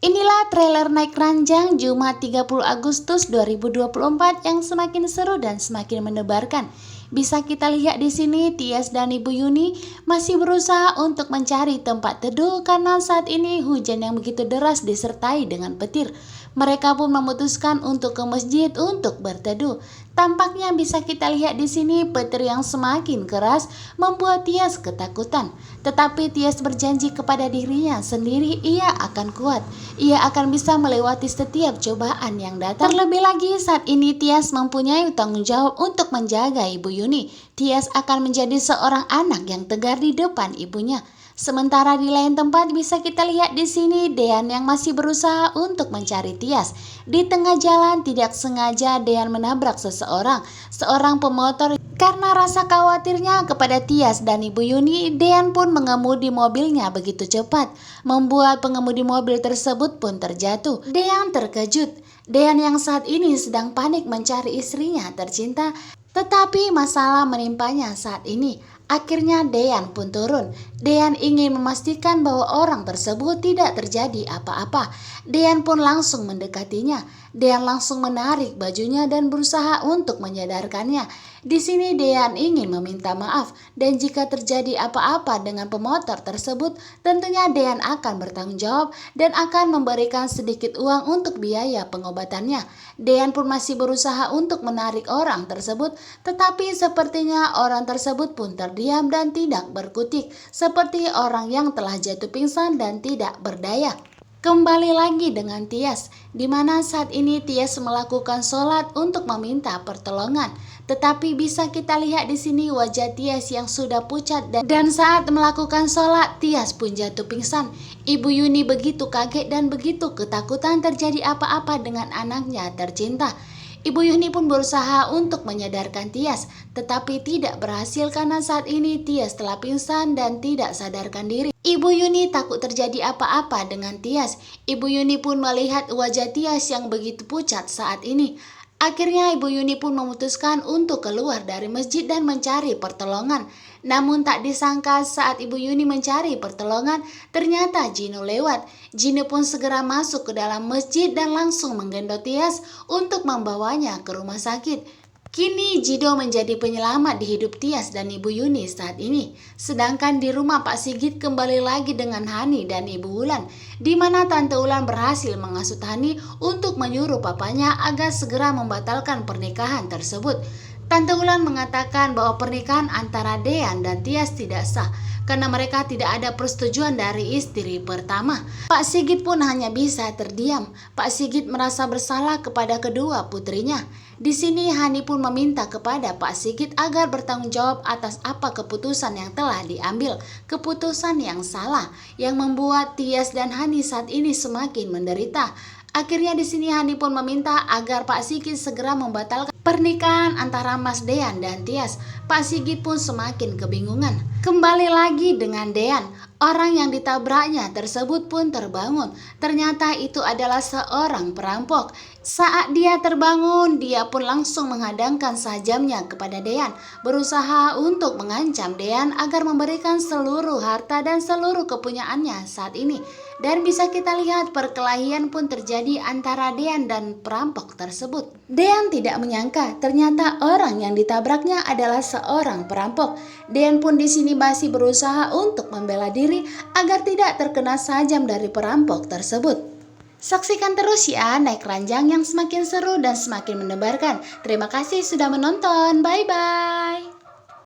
Inilah trailer naik ranjang Jumat 30 Agustus 2024 yang semakin seru dan semakin mendebarkan. Bisa kita lihat di sini Tias dan Ibu Yuni masih berusaha untuk mencari tempat teduh karena saat ini hujan yang begitu deras disertai dengan petir. Mereka pun memutuskan untuk ke masjid untuk berteduh. Tampaknya bisa kita lihat di sini petir yang semakin keras membuat Tias ketakutan. Tetapi Tias berjanji kepada dirinya sendiri ia akan kuat. Ia akan bisa melewati setiap cobaan yang datang. Terlebih lagi saat ini Tias mempunyai tanggung jawab untuk menjaga Ibu Yuni. Tias akan menjadi seorang anak yang tegar di depan ibunya. Sementara di lain tempat bisa kita lihat di sini Dean yang masih berusaha untuk mencari Tias. Di tengah jalan tidak sengaja Dean menabrak seorang pemotor. Karena rasa khawatirnya kepada Tias dan Ibu Yuni, Dean pun mengemudi mobilnya begitu cepat, membuat pengemudi mobil tersebut pun terjatuh. Dean terkejut. Dean yang saat ini sedang panik mencari istrinya tercinta, tetapi masalah menimpanya saat ini. Akhirnya Dean pun turun. Dean ingin memastikan bahwa orang tersebut tidak terjadi apa-apa. Dean pun langsung mendekatinya. Dean langsung menarik bajunya dan berusaha untuk menyadarkannya. Di sini Dean ingin meminta maaf dan jika terjadi apa-apa dengan pemotor tersebut, tentunya Dean akan bertanggung jawab dan akan memberikan sedikit uang untuk biaya pengobatannya. Dean pun masih berusaha untuk menarik orang tersebut, tetapi sepertinya orang tersebut pun terdiam dan tidak berkutik, seperti orang yang telah jatuh pingsan dan tidak berdaya. Kembali lagi dengan Tias, di mana saat ini Tias melakukan sholat untuk meminta pertolongan. Tetapi bisa kita lihat di sini wajah Tias yang sudah pucat dan saat melakukan sholat Tias pun jatuh pingsan. Ibu Yuni begitu kaget dan begitu ketakutan terjadi apa-apa dengan anaknya tercinta. Ibu Yuni pun berusaha untuk menyadarkan Tias, tetapi tidak berhasil karena saat ini Tias telah pingsan dan tidak sadarkan diri. Ibu Yuni takut terjadi apa-apa dengan Tias. Ibu Yuni pun melihat wajah Tias yang begitu pucat saat ini. Akhirnya Ibu Yuni pun memutuskan untuk keluar dari masjid dan mencari pertolongan. Namun tak disangka saat Ibu Yuni mencari pertolongan, ternyata Gino lewat. Gino pun segera masuk ke dalam masjid dan langsung menggendong Tias untuk membawanya ke rumah sakit. Kini Gino menjadi penyelamat di hidup Tias dan Ibu Yuni saat ini. Sedangkan di rumah Pak Sigit kembali lagi dengan Hani dan Ibu Wulan, di mana Tante Wulan berhasil menghasut Hani untuk menyuruh papanya agar segera membatalkan pernikahan tersebut. Tante Wulan mengatakan bahwa pernikahan antara Dean dan Tias tidak sah karena mereka tidak ada persetujuan dari istri pertama. Pak Sigit pun hanya bisa terdiam. Pak Sigit merasa bersalah kepada kedua putrinya. Di sini Hani pun meminta kepada Pak Sigit agar bertanggung jawab atas apa keputusan yang telah diambil. Keputusan yang salah yang membuat Tias dan Hani saat ini semakin menderita. Akhirnya di sini Hani pun meminta agar Pak Sigit segera membatalkan pernikahan antara Mas Dean dan Tias. Pak Sigit pun semakin kebingungan. Kembali lagi dengan Dean, orang yang ditabraknya tersebut pun terbangun. Ternyata itu adalah seorang perampok. Saat dia terbangun, dia pun langsung menghadangkan sajamnya kepada Dean, berusaha untuk mengancam Dean agar memberikan seluruh harta dan seluruh kepunyaannya saat ini. Dan bisa kita lihat perkelahian pun terjadi antara Dean dan perampok tersebut. Dean tidak menyangka ternyata orang yang ditabraknya adalah seorang perampok. Dean pun di sini masih berusaha untuk membela diri agar tidak terkena sajam dari perampok tersebut. Saksikan terus ya naik ranjang yang semakin seru dan semakin mendebarkan. Terima kasih sudah menonton. Bye bye.